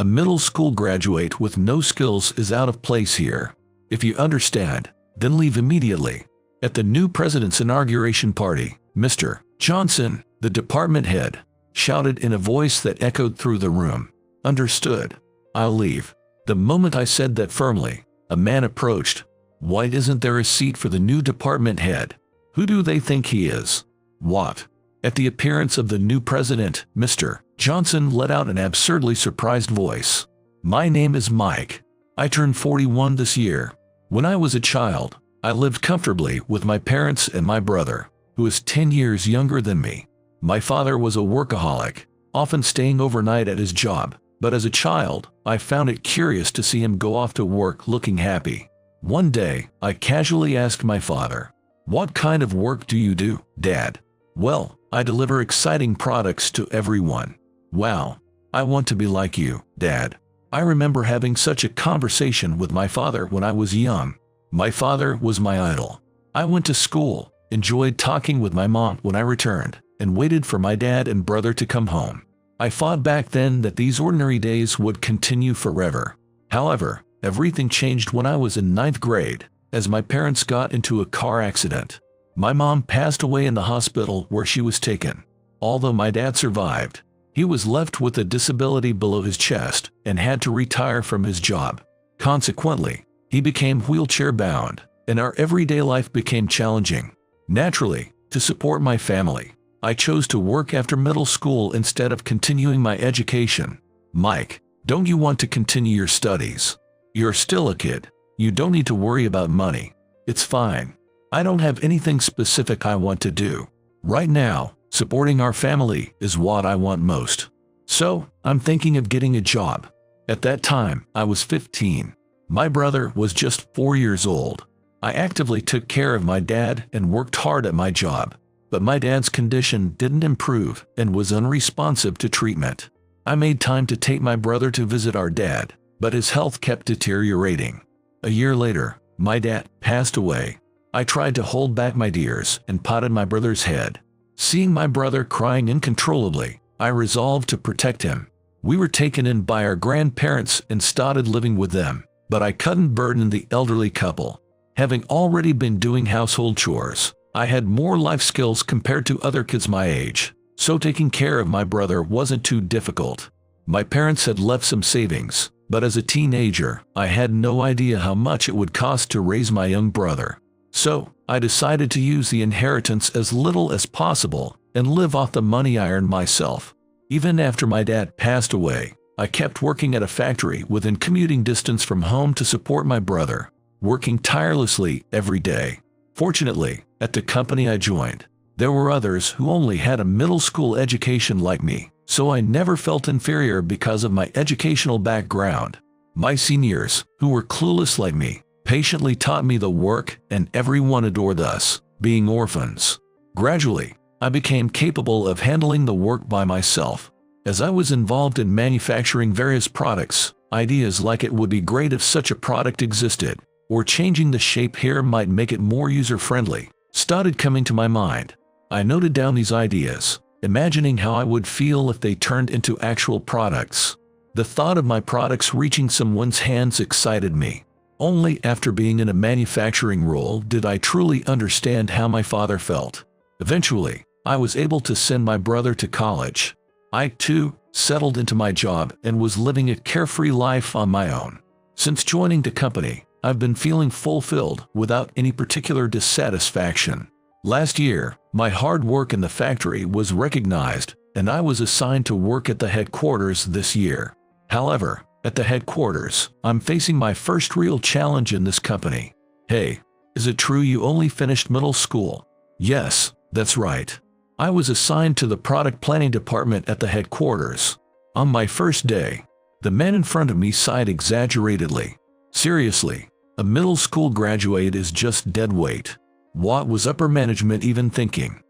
A middle school graduate with no skills is out of place here. If you understand, then leave immediately. At the new president's inauguration party, Mr. Johnson, the department head, shouted in a voice that echoed through the room. Understood. I'll leave. The moment I said that firmly, a man approached. Why isn't there a seat for the new department head? Who do they think he is? What? At the appearance of the new president, Mr. Johnson let out an absurdly surprised voice. My name is Mike. I turned 41 this year. When I was a child, I lived comfortably with my parents and my brother, who is 10 years younger than me. My father was a workaholic, often staying overnight at his job, but as a child, I found it curious to see him go off to work looking happy. One day, I casually asked my father, "What kind of work do you do, Dad?" "Well, I deliver exciting products to everyone." "Wow, I want to be like you, Dad." I remember having such a conversation with my father when I was young. My father was my idol. I went to school, enjoyed talking with my mom when I returned, and waited for my dad and brother to come home. I thought back then that these ordinary days would continue forever. However, everything changed when I was in 9th grade, as my parents got into a car accident. My mom passed away in the hospital where she was taken. Although my dad survived, he was left with a disability below his chest and had to retire from his job. Consequently, he became wheelchair-bound, and our everyday life became challenging. Naturally, to support my family, I chose to work after middle school instead of continuing my education. Mike, don't you want to continue your studies? You're still a kid. You don't need to worry about money. It's fine. I don't have anything specific I want to do. Right now, supporting our family is what I want most. So, I'm thinking of getting a job. At that time, I was 15. My brother was just 4 years old. I actively took care of my dad and worked hard at my job. But my dad's condition didn't improve and was unresponsive to treatment. I made time to take my brother to visit our dad, but his health kept deteriorating. A year later, my dad passed away. I tried to hold back my tears and patted my brother's head. Seeing my brother crying uncontrollably, I resolved to protect him. We were taken in by our grandparents and started living with them, but I couldn't burden the elderly couple. Having already been doing household chores, I had more life skills compared to other kids my age, so taking care of my brother wasn't too difficult. My parents had left some savings, but as a teenager, I had no idea how much it would cost to raise my young brother. So, I decided to use the inheritance as little as possible and live off the money I earned myself. Even after my dad passed away, I kept working at a factory within commuting distance from home to support my brother, working tirelessly every day. Fortunately, at the company I joined, there were others who only had a middle school education like me, so I never felt inferior because of my educational background. My seniors, who were clueless like me, patiently taught me the work, and everyone adored us, being orphans. Gradually, I became capable of handling the work by myself. As I was involved in manufacturing various products, ideas like it would be great if such a product existed, or changing the shape here might make it more user-friendly, started coming to my mind. I noted down these ideas, imagining how I would feel if they turned into actual products. The thought of my products reaching someone's hands excited me. Only after being in a manufacturing role did I truly understand how my father felt. Eventually, I was able to send my brother to college. I, too, settled into my job and was living a carefree life on my own. Since joining the company, I've been feeling fulfilled without any particular dissatisfaction. Last year, my hard work in the factory was recognized, and I was assigned to work at the headquarters this year. However, at the headquarters, I'm facing my first real challenge in this company. Hey, is it true you only finished middle school? Yes, that's right. I was assigned to the product planning department at the headquarters. On my first day, the man in front of me sighed exaggeratedly. Seriously, a middle school graduate is just dead weight. What was upper management even thinking?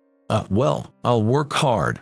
Well, I'll work hard.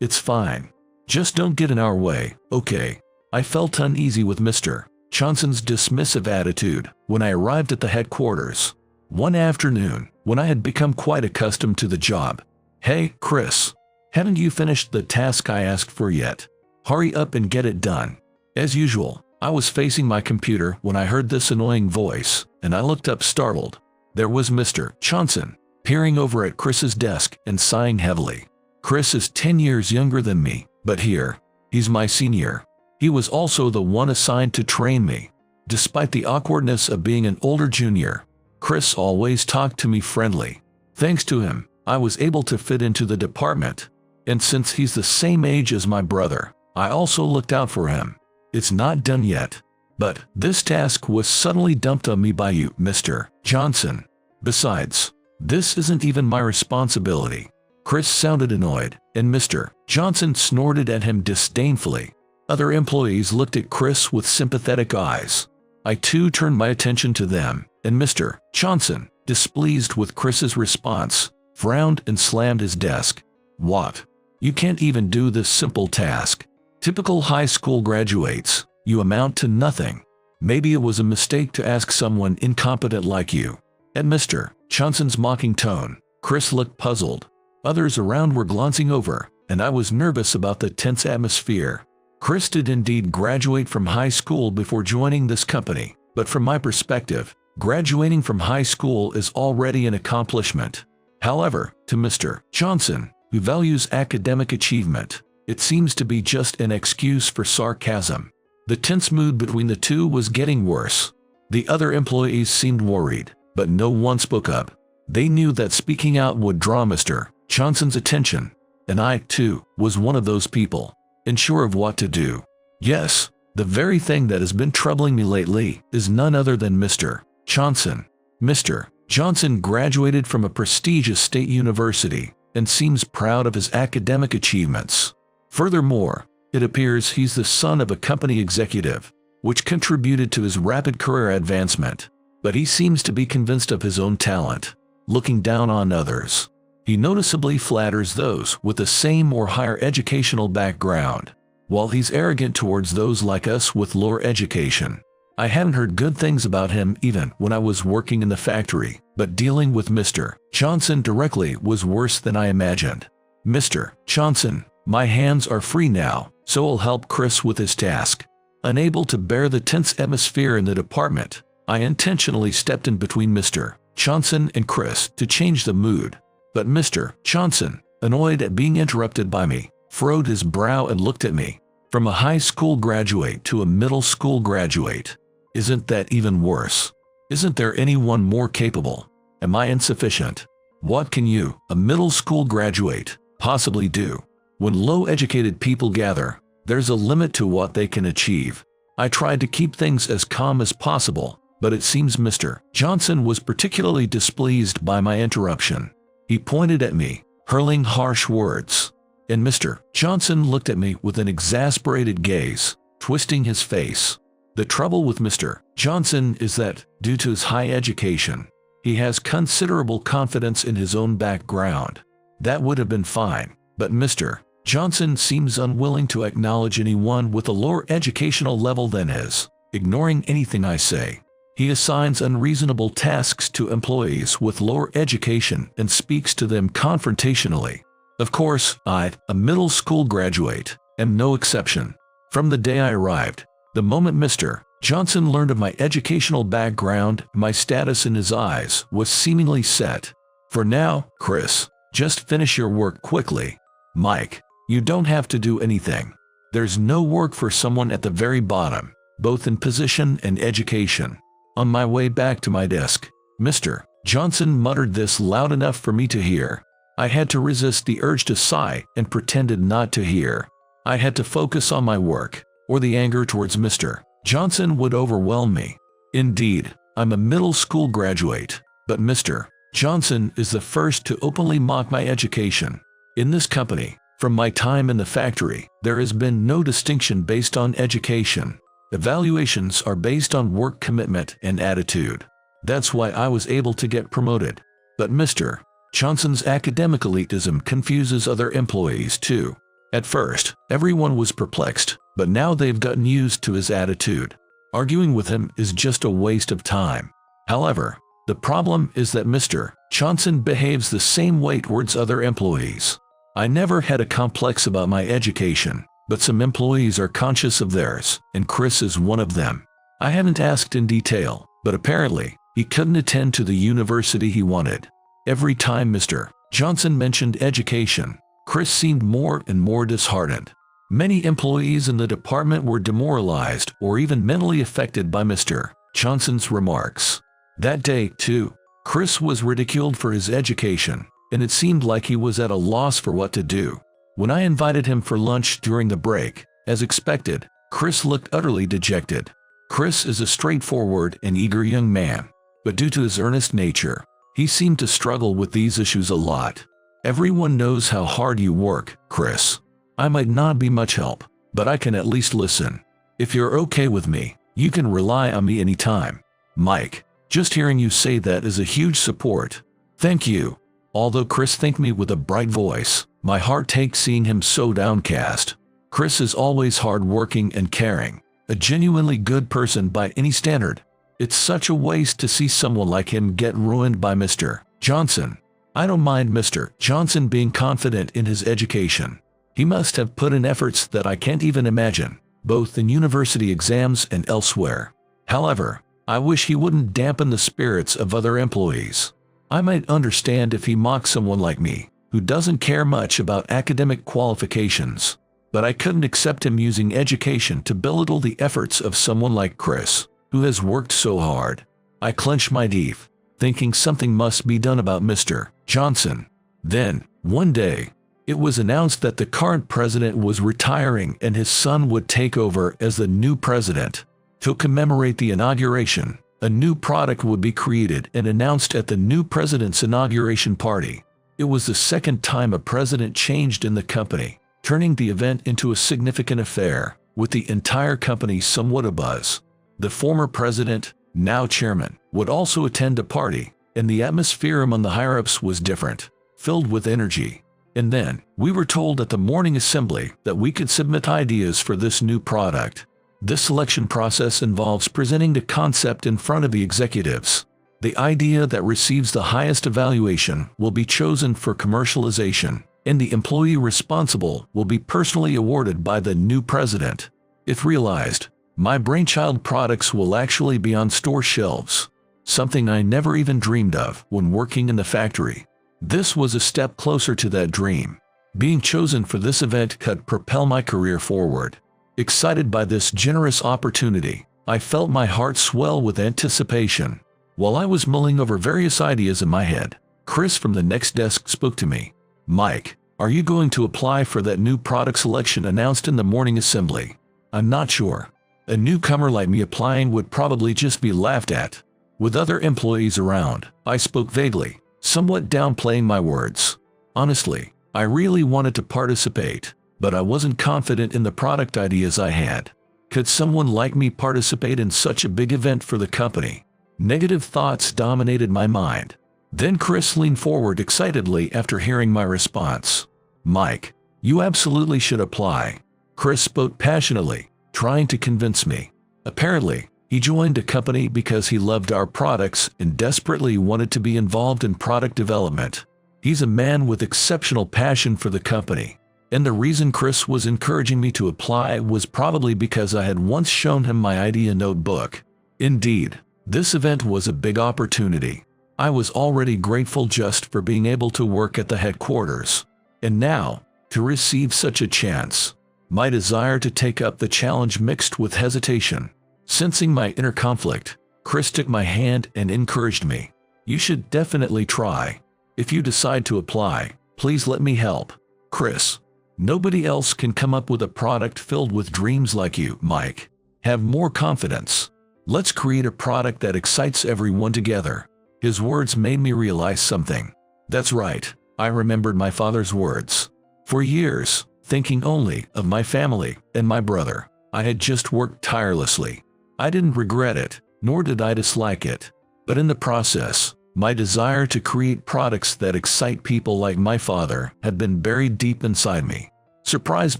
It's fine. Just don't get in our way, okay? I felt uneasy with Mr. Johnson's dismissive attitude when I arrived at the headquarters. One afternoon, when I had become quite accustomed to the job. Hey, Chris, haven't you finished the task I asked for yet? Hurry up and get it done. As usual, I was facing my computer when I heard this annoying voice, and I looked up startled. There was Mr. Johnson, peering over at Chris's desk and sighing heavily. Chris is 10 years younger than me, but here, he's my senior. He was also the one assigned to train me. Despite the awkwardness of being an older junior, Chris always talked to me friendly. Thanks to him, I was able to fit into the department. And since he's the same age as my brother, I also looked out for him. It's not done yet. But this task was suddenly dumped on me by you, Mr. Johnson. Besides, this isn't even my responsibility. Chris sounded annoyed, and Mr. Johnson snorted at him disdainfully. Other employees looked at Chris with sympathetic eyes. I too turned my attention to them, and Mr. Johnson, displeased with Chris's response, frowned and slammed his desk. What? You can't even do this simple task. Typical high school graduates, you amount to nothing. Maybe it was a mistake to ask someone incompetent like you. At Mr. Johnson's mocking tone, Chris looked puzzled. Others around were glancing over, and I was nervous about the tense atmosphere. Chris did indeed graduate from high school before joining this company, but from my perspective, graduating from high school is already an accomplishment. However, to Mr. Johnson, who values academic achievement, it seems to be just an excuse for sarcasm. The tense mood between the two was getting worse. The other employees seemed worried, but no one spoke up. They knew that speaking out would draw Mr. Johnson's attention, and I, too, was one of those people, unsure of what to do. Yes, the very thing that has been troubling me lately is none other than Mr. Johnson. Mr. Johnson graduated from a prestigious state university and seems proud of his academic achievements. Furthermore, it appears he's the son of a company executive, which contributed to his rapid career advancement. But he seems to be convinced of his own talent, looking down on others. He noticeably flatters those with the same or higher educational background, while he's arrogant towards those like us with lower education. I haven't heard good things about him even when I was working in the factory, but dealing with Mr. Johnson directly was worse than I imagined. Mr. Johnson, my hands are free now, so I'll help Chris with his task. Unable to bear the tense atmosphere in the department, I intentionally stepped in between Mr. Johnson and Chris to change the mood. But Mr. Johnson, annoyed at being interrupted by me, furrowed his brow and looked at me. From a high school graduate to a middle school graduate. Isn't that even worse? Isn't there anyone more capable? Am I insufficient? What can you, a middle school graduate, possibly do? When low-educated people gather, there's a limit to what they can achieve. I tried to keep things as calm as possible, but it seems Mr. Johnson was particularly displeased by my interruption. He pointed at me, hurling harsh words. And Mr. Johnson looked at me with an exasperated gaze, twisting his face. The trouble with Mr. Johnson is that, due to his high education, he has considerable confidence in his own background. That would have been fine, but Mr. Johnson seems unwilling to acknowledge anyone with a lower educational level than his, ignoring anything I say. He assigns unreasonable tasks to employees with lower education and speaks to them confrontationally. Of course, I, a middle school graduate, am no exception. From the day I arrived, the moment Mr. Johnson learned of my educational background, my status in his eyes was seemingly set. For now, Chris, just finish your work quickly. Mike, you don't have to do anything. There's no work for someone at the very bottom, both in position and education. On my way back to my desk, Mr. Johnson muttered this loud enough for me to hear. I had to resist the urge to sigh and pretended not to hear. I had to focus on my work, or the anger towards Mr. Johnson would overwhelm me. Indeed, I'm a middle school graduate, but Mr. Johnson is the first to openly mock my education. In this company, from my time in the factory, there has been no distinction based on education. Evaluations are based on work commitment and attitude. That's why I was able to get promoted. But Mr. Johnson's academic elitism confuses other employees too. At first, everyone was perplexed, but now they've gotten used to his attitude. Arguing with him is just a waste of time. However, the problem is that Mr. Johnson behaves the same way towards other employees. I never had a complex about my education, but some employees are conscious of theirs, and Chris is one of them. I haven't asked in detail, but apparently, he couldn't attend to the university he wanted. Every time Mr. Johnson mentioned education, Chris seemed more and more disheartened. Many employees in the department were demoralized or even mentally affected by Mr. Johnson's remarks. That day, too, Chris was ridiculed for his education, and it seemed like he was at a loss for what to do. When I invited him for lunch during the break, as expected, Chris looked utterly dejected. Chris is a straightforward and eager young man, but due to his earnest nature, he seemed to struggle with these issues a lot. Everyone knows how hard you work, Chris. I might not be much help, but I can at least listen. If you're okay with me, you can rely on me anytime. Mike, just hearing you say that is a huge support. Thank you. Although Chris thanked me with a bright voice, my heart ached seeing him so downcast. Chris is always hard-working and caring, a genuinely good person by any standard. It's such a waste to see someone like him get ruined by Mr. Johnson. I don't mind Mr. Johnson being confident in his education. He must have put in efforts that I can't even imagine, both in university exams and elsewhere. However, I wish he wouldn't dampen the spirits of other employees. I might understand if he mocked someone like me, who doesn't care much about academic qualifications, but I couldn't accept him using education to belittle the efforts of someone like Chris, who has worked so hard. I clenched my teeth, thinking something must be done about Mr. Johnson. Then, one day, it was announced that the current president was retiring and his son would take over as the new president. To commemorate the inauguration, a new product would be created and announced at the new president's inauguration party. It was the second time a president changed in the company, turning the event into a significant affair, with the entire company somewhat abuzz. The former president, now chairman, would also attend a party, and the atmosphere among the higher-ups was different, filled with energy. And then, we were told at the morning assembly that we could submit ideas for this new product. This selection process involves presenting the concept in front of the executives. The idea that receives the highest evaluation will be chosen for commercialization, and the employee responsible will be personally awarded by the new president. If realized, my brainchild products will actually be on store shelves, something I never even dreamed of when working in the factory. This was a step closer to that dream. Being chosen for this event could propel my career forward. Excited by this generous opportunity, I felt my heart swell with anticipation. While I was mulling over various ideas in my head, Chris from the next desk spoke to me. Mike, are you going to apply for that new product selection announced in the morning assembly? I'm not sure. A newcomer like me applying would probably just be laughed at. With other employees around, I spoke vaguely, somewhat downplaying my words. Honestly, I really wanted to participate, but I wasn't confident in the product ideas I had. Could someone like me participate in such a big event for the company? Negative thoughts dominated my mind. Then Chris leaned forward excitedly after hearing my response. Mike, you absolutely should apply. Chris spoke passionately, trying to convince me. Apparently, he joined the company because he loved our products and desperately wanted to be involved in product development. He's a man with exceptional passion for the company, and the reason Chris was encouraging me to apply was probably because I had once shown him my idea notebook. Indeed, this event was a big opportunity. I was already grateful just for being able to work at the headquarters, and now, to receive such a chance. My desire to take up the challenge mixed with hesitation. Sensing my inner conflict, Chris took my hand and encouraged me. You should definitely try. If you decide to apply, please let me help. Chris, nobody else can come up with a product filled with dreams like you, Mike. Have more confidence. Let's create a product that excites everyone together. His words made me realize something. That's right, I remembered my father's words. For years, thinking only of my family and my brother, I had just worked tirelessly. I didn't regret it, nor did I dislike it. But in the process, my desire to create products that excite people like my father had been buried deep inside me. Surprised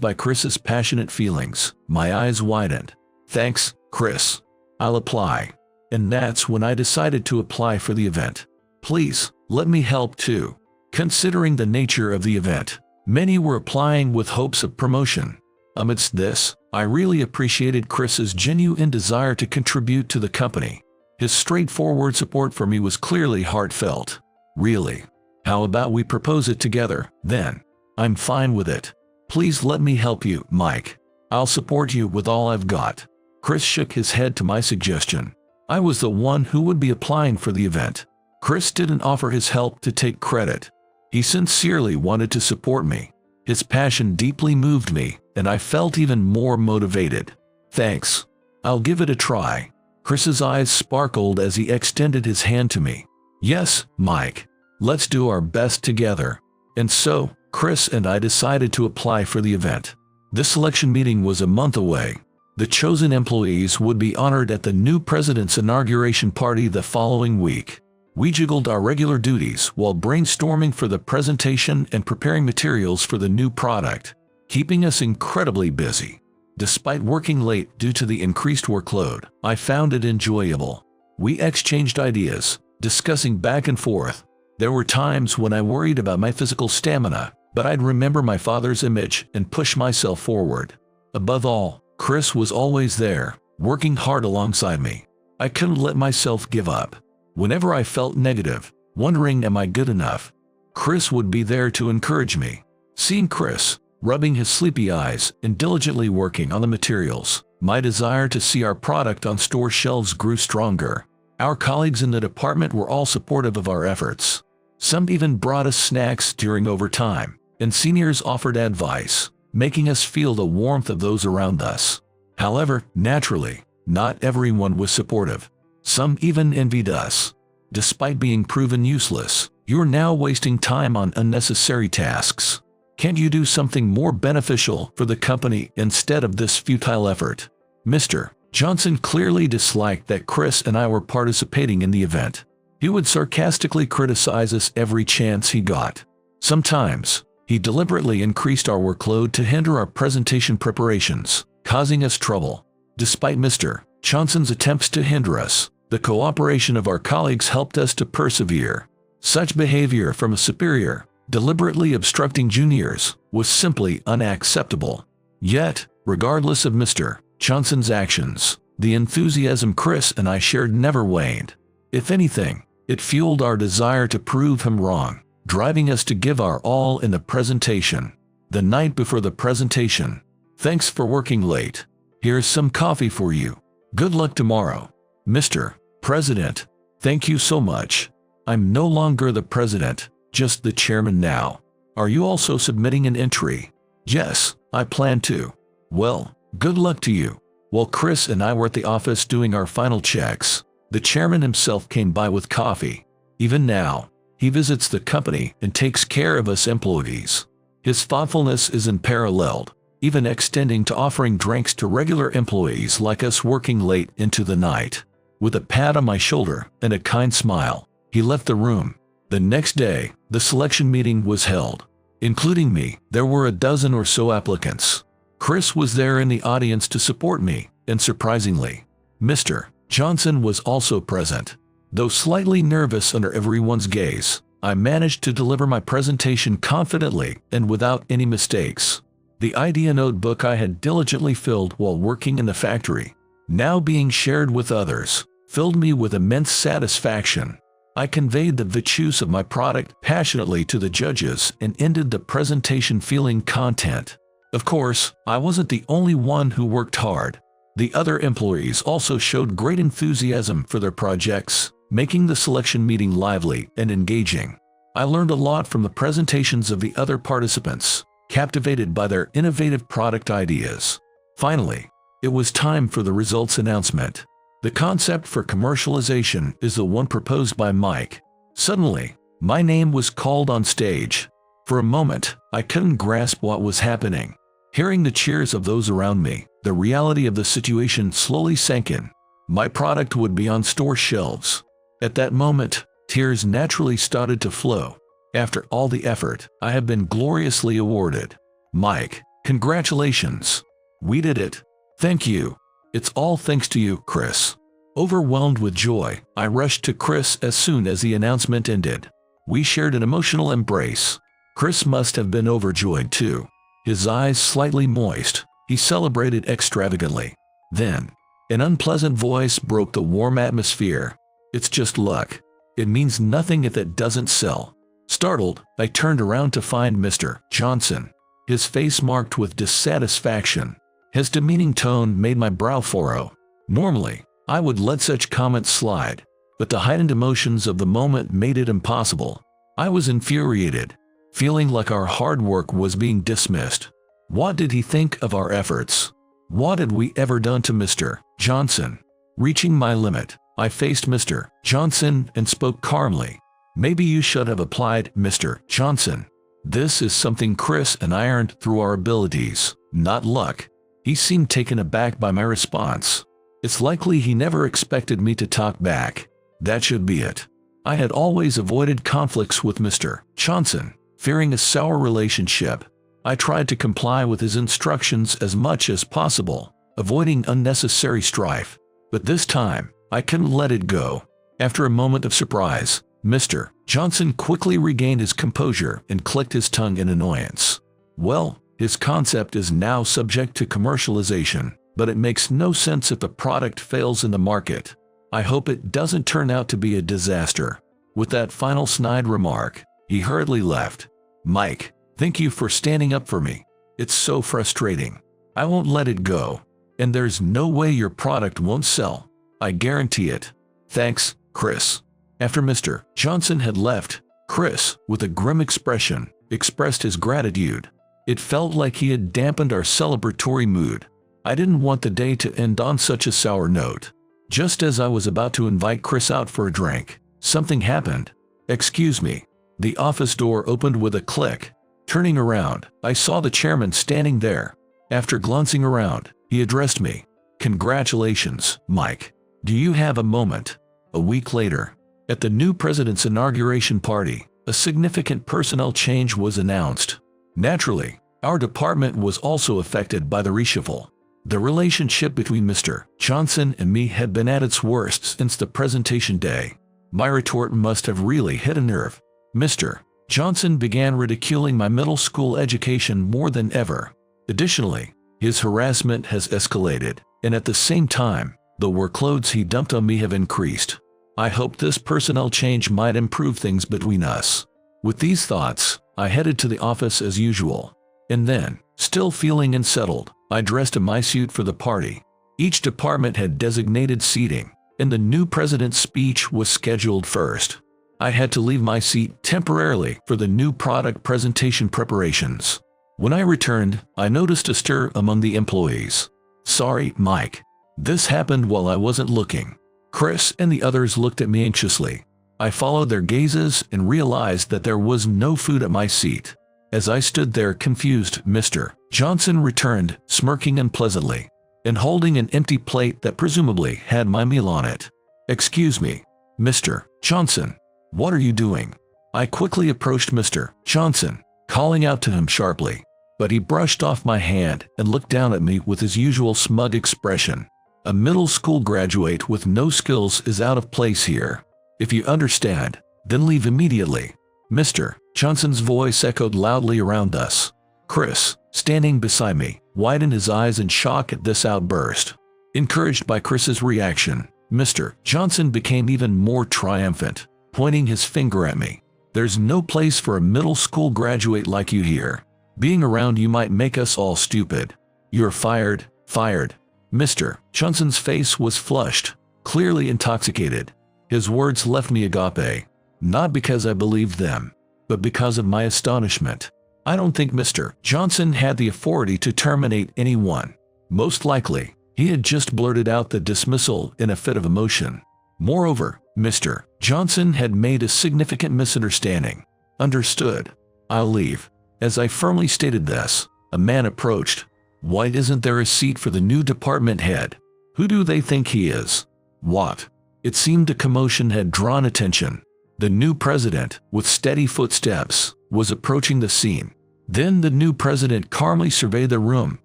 by Chris's passionate feelings, my eyes widened. Thanks, Chris. I'll apply. And that's when I decided to apply for the event. Please, let me help too. Considering the nature of the event, many were applying with hopes of promotion. Amidst this, I really appreciated Chris's genuine desire to contribute to the company. His straightforward support for me was clearly heartfelt. Really? How about we propose it together, then? I'm fine with it. Please let me help you, Mike. I'll support you with all I've got. Chris shook his head to my suggestion. I was the one who would be applying for the event. Chris didn't offer his help to take credit. He sincerely wanted to support me. His passion deeply moved me, and I felt even more motivated. Thanks. I'll give it a try. Chris's eyes sparkled as he extended his hand to me. Yes, Mike. Let's do our best together. And so, Chris and I decided to apply for the event. The selection meeting was a month away. The chosen employees would be honored at the new president's inauguration party the following week. We juggled our regular duties while brainstorming for the presentation and preparing materials for the new product, keeping us incredibly busy. Despite working late due to the increased workload, I found it enjoyable. We exchanged ideas, discussing back and forth. There were times when I worried about my physical stamina, but I'd remember my father's image and push myself forward. Above all, Chris was always there, working hard alongside me. I couldn't let myself give up. Whenever I felt negative, wondering am I good enough, Chris would be there to encourage me. Seeing Chris, rubbing his sleepy eyes and diligently working on the materials, my desire to see our product on store shelves grew stronger. Our colleagues in the department were all supportive of our efforts. Some even brought us snacks during overtime, and seniors offered advice, making us feel the warmth of those around us. However, naturally, not everyone was supportive. Some even envied us. Despite being proven useless, you're now wasting time on unnecessary tasks. Can't you do something more beneficial for the company instead of this futile effort? Mr. Johnson clearly disliked that Chris and I were participating in the event. He would sarcastically criticize us every chance he got. Sometimes, he deliberately increased our workload to hinder our presentation preparations, causing us trouble. Despite Mr. Johnson's attempts to hinder us, the cooperation of our colleagues helped us to persevere. Such behavior from a superior, deliberately obstructing juniors, was simply unacceptable. Yet, regardless of Mr. Johnson's actions, the enthusiasm Chris and I shared never waned. If anything, it fueled our desire to prove him wrong, driving us to give our all in the presentation. The night before the presentation, thanks for working late. Here's some coffee for you. Good luck tomorrow. Mr. President, thank you so much. I'm no longer the president, just the chairman now. Are you also submitting an entry? Yes, I plan to. Well, good luck to you. While Chris and I were at the office doing our final checks, the chairman himself came by with coffee. Even now, he visits the company and takes care of us employees. His thoughtfulness is unparalleled, even extending to offering drinks to regular employees like us working late into the night. With a pat on my shoulder and a kind smile, he left the room. The next day, the selection meeting was held. Including me, there were a dozen or so applicants. Chris was there in the audience to support me, and surprisingly, Mr. Johnson was also present. Though slightly nervous under everyone's gaze, I managed to deliver my presentation confidently and without any mistakes. The idea notebook I had diligently filled while working in the factory, now being shared with others, filled me with immense satisfaction. I conveyed the virtues of my product passionately to the judges and ended the presentation feeling content. Of course, I wasn't the only one who worked hard. The other employees also showed great enthusiasm for their projects, making the selection meeting lively and engaging. I learned a lot from the presentations of the other participants, captivated by their innovative product ideas. Finally, it was time for the results announcement. The concept for commercialization is the one proposed by Mike. Suddenly, my name was called on stage. For a moment, I couldn't grasp what was happening. Hearing the cheers of those around me, the reality of the situation slowly sank in. My product would be on store shelves. At that moment, tears naturally started to flow. After all the effort, I have been gloriously awarded. Mike, congratulations. We did it. Thank you. It's all thanks to you, Chris. Overwhelmed with joy, I rushed to Chris as soon as the announcement ended. We shared an emotional embrace. Chris must have been overjoyed too. His eyes slightly moist, He celebrated extravagantly. Then, an unpleasant voice broke the warm atmosphere. "It's just luck. It means nothing if it doesn't sell." Startled, I turned around to find Mr. Johnson, his face marked with dissatisfaction. His demeaning tone made my brow furrow. Normally, I would let such comments slide, but the heightened emotions of the moment made it impossible. I was infuriated, feeling like our hard work was being dismissed. What did he think of our efforts? What had we ever done to Mr. Johnson? Reaching my limit, I faced Mr. Johnson and spoke calmly. "Maybe you should have applied, Mr. Johnson. This is something Chris and I earned through our abilities, not luck." He seemed taken aback by my response. It's likely he never expected me to talk back. That should be it. I had always avoided conflicts with Mr. Johnson, fearing a sour relationship. I tried to comply with his instructions as much as possible, avoiding unnecessary strife. But this time, I couldn't let it go. After a moment of surprise, Mr. Johnson quickly regained his composure and clicked his tongue in annoyance. "Well, his concept is now subject to commercialization, but it makes no sense if the product fails in the market. I hope it doesn't turn out to be a disaster." With that final snide remark, he hurriedly left. "Mike, thank you for standing up for me. It's so frustrating. I won't let it go. And there's no way your product won't sell. I guarantee it. Thanks, Chris." After Mr. Johnson had left, Chris, with a grim expression, expressed his gratitude. It felt like he had dampened our celebratory mood. I didn't want the day to end on such a sour note. Just as I was about to invite Chris out for a drink, something happened. "Excuse me." The office door opened with a click. Turning around, I saw the chairman standing there. After glancing around, he addressed me. "Congratulations, Mike. Do you have a moment?" A week later, at the new president's inauguration party, a significant personnel change was announced. Naturally, our department was also affected by the reshuffle. The relationship between Mr. Johnson and me had been at its worst since the presentation day. My retort must have really hit a nerve. Mr. Johnson began ridiculing my middle school education more than ever. Additionally, his harassment has escalated, and at the same time, the workloads he dumped on me have increased. I hope this personnel change might improve things between us. With these thoughts, I headed to the office as usual. And then, still feeling unsettled, I dressed in my suit for the party. Each department had designated seating, and the new president's speech was scheduled first. I had to leave my seat temporarily for the new product presentation preparations. When I returned, I noticed a stir among the employees. "Sorry, Mike. This happened while I wasn't looking." Chris and the others looked at me anxiously. I followed their gazes and realized that there was no food at my seat. As I stood there confused, Mr. Johnson returned, smirking unpleasantly, and holding an empty plate that presumably had my meal on it. "Excuse me, Mr. Johnson. What are you doing?" I quickly approached Mr. Johnson, calling out to him sharply, but he brushed off my hand and looked down at me with his usual smug expression. "A middle school graduate with no skills is out of place here. If you understand, then leave immediately." Mr. Johnson's voice echoed loudly around us. Chris, standing beside me, widened his eyes in shock at this outburst. Encouraged by Chris's reaction, Mr. Johnson became even more triumphant, pointing his finger at me. "There's no place for a middle school graduate like you here. Being around you might make us all stupid. You're fired, fired." Mr. Johnson's face was flushed, clearly intoxicated. His words left me agape, not because I believed them, but because of my astonishment. I don't think Mr. Johnson had the authority to terminate anyone. Most likely, he had just blurted out the dismissal in a fit of emotion. Moreover, Mr. Johnson had made a significant misunderstanding. "Understood. I'll leave." As I firmly stated this, a man approached. "Why isn't there a seat for the new department head? Who do they think he is?" "What?" It seemed the commotion had drawn attention. The new president, with steady footsteps, was approaching the scene. Then the new president calmly surveyed the room,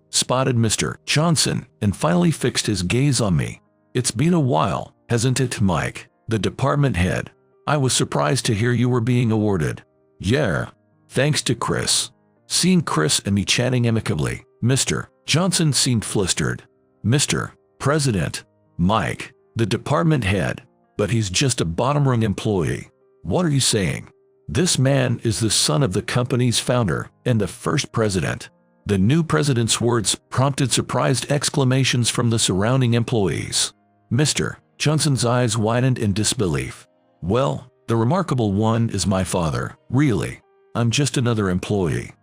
spotted Mr. Johnson, and finally fixed his gaze on me. "It's been a while, hasn't it, Mike? The department head. I was surprised to hear you were being awarded." "Yeah. Thanks to Chris." Seeing Chris and me chatting amicably, Mr. Johnson seemed flustered. Mr. President, Mike, the department head, but he's just a bottom-rung employee. What are you saying? This man is the son of the company's founder and the first president. The new president's words prompted surprised exclamations from the surrounding employees. Mr. Johnson's eyes widened in disbelief. Well, the remarkable one is my father, really. I'm just another employee.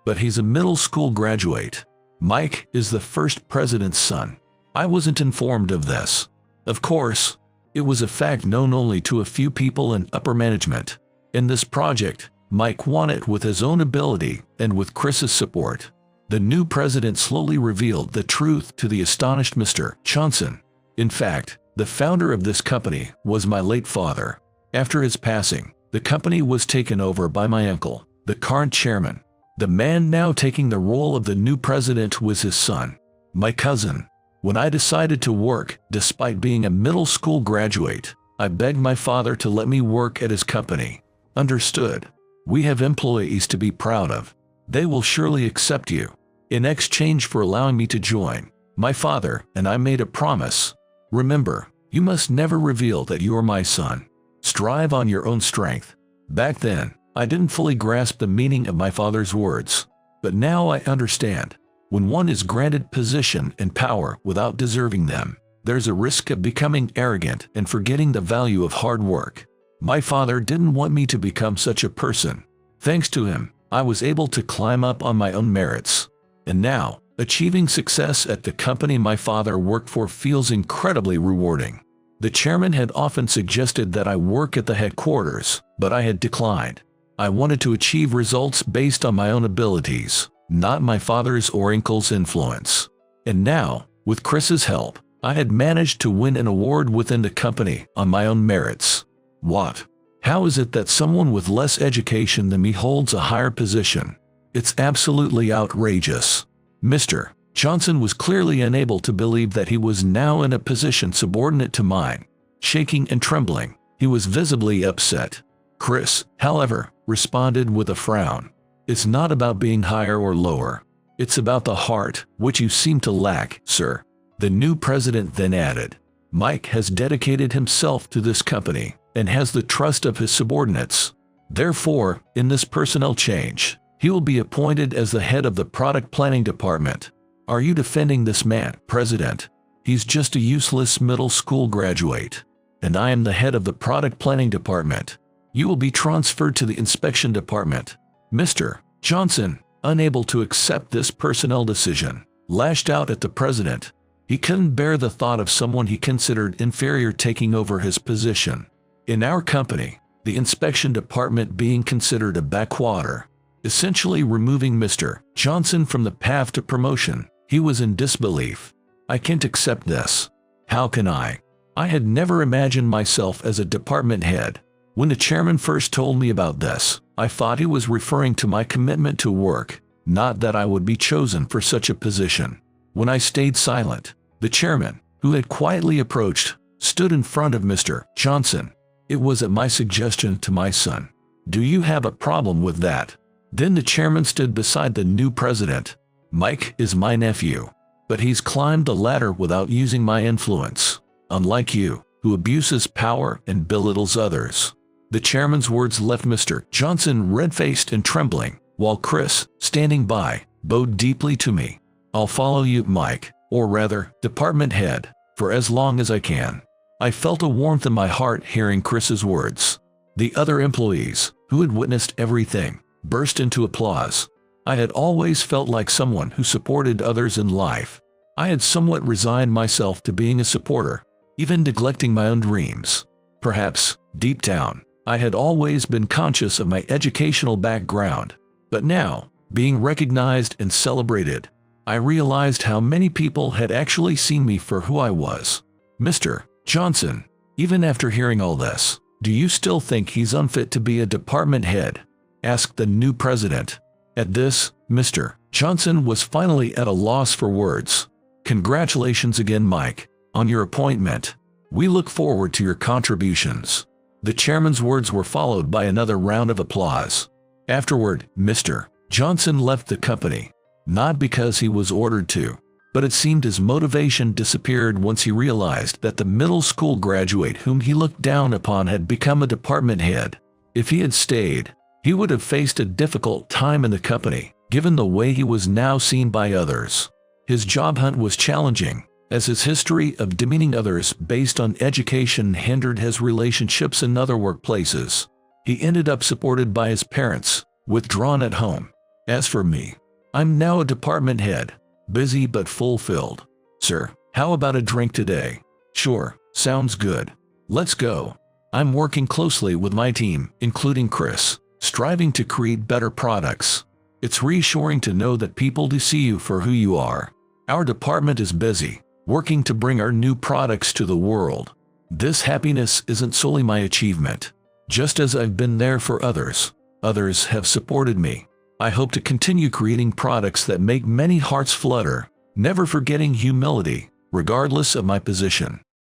But he's a middle school graduate. Mike is the first president's son. I wasn't informed of this. Of course, it was a fact known only to a few people in upper management. In this project, Mike won it with his own ability and with Chris's support. The new president slowly revealed the truth to the astonished Mr. Johnson. In fact, the founder of this company was my late father. After his passing, the company was taken over by my uncle, the current chairman. The man now taking the role of the new president was his son, my cousin. When I decided to work, despite being a middle school graduate, I begged my father to let me work at his company. Understood. We have employees to be proud of. They will surely accept you. In exchange for allowing me to join, my father and I made a promise. Remember, you must never reveal that you are my son. Strive on your own strength. Back then, I didn't fully grasp the meaning of my father's words, but now I understand. When one is granted position and power without deserving them, there's a risk of becoming arrogant and forgetting the value of hard work. My father didn't want me to become such a person. Thanks to him, I was able to climb up on my own merits. And now, achieving success at the company my father worked for feels incredibly rewarding. The chairman had often suggested that I work at the headquarters, but I had declined. I wanted to achieve results based on my own abilities, not my father's or uncle's influence. And now, with Chris's help, I had managed to win an award within the company on my own merits. What? How is it that someone with less education than me holds a higher position? It's absolutely outrageous. Mr. Johnson was clearly unable to believe that he was now in a position subordinate to mine. Shaking and trembling, he was visibly upset. Chris, however, responded with a frown. It's not about being higher or lower. It's about the heart, which you seem to lack, sir. The new president then added, Mike has dedicated himself to this company and has the trust of his subordinates. Therefore, in this personnel change, he will be appointed as the head of the product planning department. Are you defending this man, President? He's just a useless middle school graduate. And I am the head of the product planning department. You will be transferred to the inspection department. Mr. Johnson, unable to accept this personnel decision, lashed out at the president. He couldn't bear the thought of someone he considered inferior taking over his position. In our company, the inspection department being considered a backwater, essentially removing Mr. Johnson from the path to promotion, he was in disbelief. I can't accept this. How can I? I had never imagined myself as a department head. When the chairman first told me about this, I thought he was referring to my commitment to work, not that I would be chosen for such a position. When I stayed silent, the chairman, who had quietly approached, stood in front of Mr. Johnson. It was at my suggestion to my son. Do you have a problem with that? Then the chairman stood beside the new president. Mike is my nephew, but he's climbed the ladder without using my influence, unlike you, who abuses power and belittles others. The chairman's words left Mr. Johnson red-faced and trembling, while Chris, standing by, bowed deeply to me. I'll follow you, Mike, or rather, department head, for as long as I can. I felt a warmth in my heart hearing Chris's words. The other employees, who had witnessed everything, burst into applause. I had always felt like someone who supported others in life. I had somewhat resigned myself to being a supporter, even neglecting my own dreams. Perhaps, deep down, I had always been conscious of my educational background. But now, being recognized and celebrated, I realized how many people had actually seen me for who I was. Mr. Johnson, even after hearing all this, do you still think he's unfit to be a department head? Asked the new president. At this, Mr. Johnson was finally at a loss for words. Congratulations again, Mike, on your appointment. We look forward to your contributions. The chairman's words were followed by another round of applause. Afterward, Mr. Johnson left the company. not because he was ordered to, but it seemed his motivation disappeared once he realized that the middle school graduate whom he looked down upon had become a department head. If he had stayed, he would have faced a difficult time in the company, given the way he was now seen by others. His job hunt was challenging, as his history of demeaning others based on education hindered his relationships in other workplaces. He ended up supported by his parents, withdrawn at home. As for me, I'm now a department head, busy but fulfilled. Sir, how about a drink today? Sure, sounds good. Let's go. I'm working closely with my team, including Chris, striving to create better products. It's reassuring to know that people do see you for who you are. Our department is busy, working to bring our new products to the world. This happiness isn't solely my achievement. Just as I've been there for others, others have supported me. I hope to continue creating products that make many hearts flutter, never forgetting humility, regardless of my position.